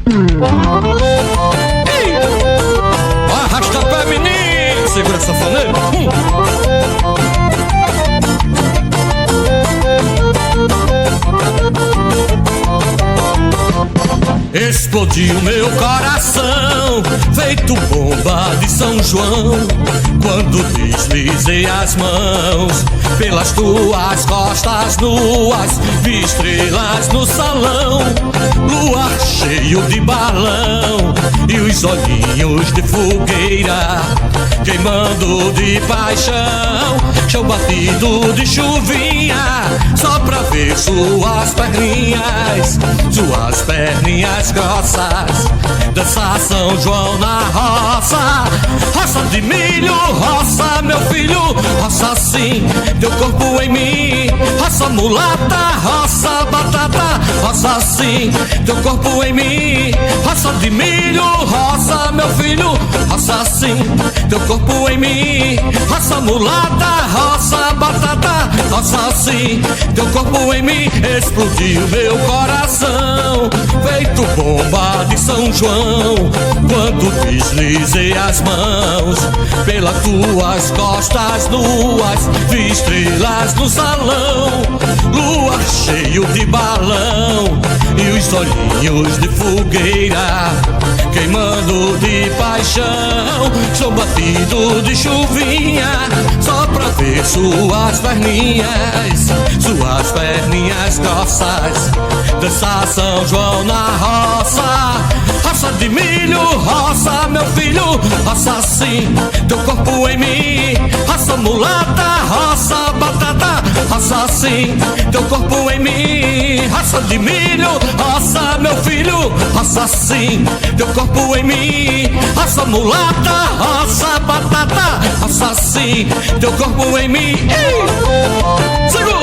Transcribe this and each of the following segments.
Ei! Arrasta pé, menino! Segura essa sanfoneira. Explodiu meu coração, feito bomba de São João, quando deslizei as mãos pelas tuas costas nuas, vi estrelas no salão, luar cheio de balão e os olhinhos de fogueira queimando de paixão, chão batido de chuvinha, só pra ver suas perninhas grossas, dançar São João na roça, roça de milho, roça meu filho, roça sim, teu corpo em mim, roça mulata, roça batata, roça sim, teu corpo em mim, roça de milho, roça meu filho, roça sim, teu corpo em mim, roça mulata, roça batata, roça sim, teu corpo em mim, explodiu meu coração, feito bomba de São João, quando deslizei as mãos pelas tuas costas nuas, vi estrelas no salão, lua cheio de balão e os olhinhos de fogueira queimando de paixão, chão batido de chuvinha, só pra ver suas perninhas grossas, dançar São João na roça, roça de milho, roça meu filho, roça sim, teu corpo em mim, roça mulata, roça batata, roça sim, teu corpo em mim, roça de milho, roça meu filho, roça sim, teu corpo em mim, roça mulata, roça batata, roça sim, teu corpo em mim. Ei! Segura!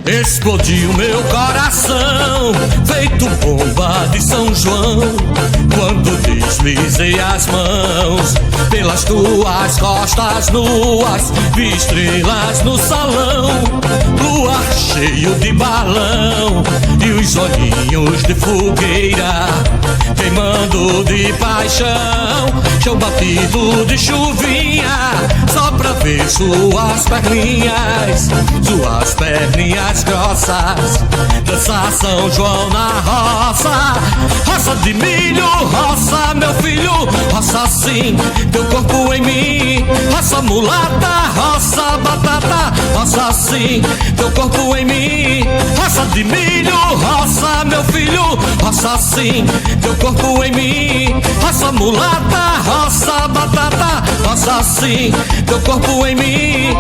Explodiu meu coração, feito bomba de São João, quando deslizei as mãos pelas tuas costas nuas, vi estrelas no salão, luar cheio de balão e os olhinhos de fogueira queimando de paixão, chão batido de chuvinha, só pra ver suas perninhas grossas, dançar São João na roça, roça de milho, roça meu filho, roça sim, teu corpo em mim, roça mulata, roça batata, roça sim, teu corpo em mim, roça de milho, roça meu filho, roça sim, teu corpo em mim, roça mulata, roça batata, roça sim, teu corpo em mim.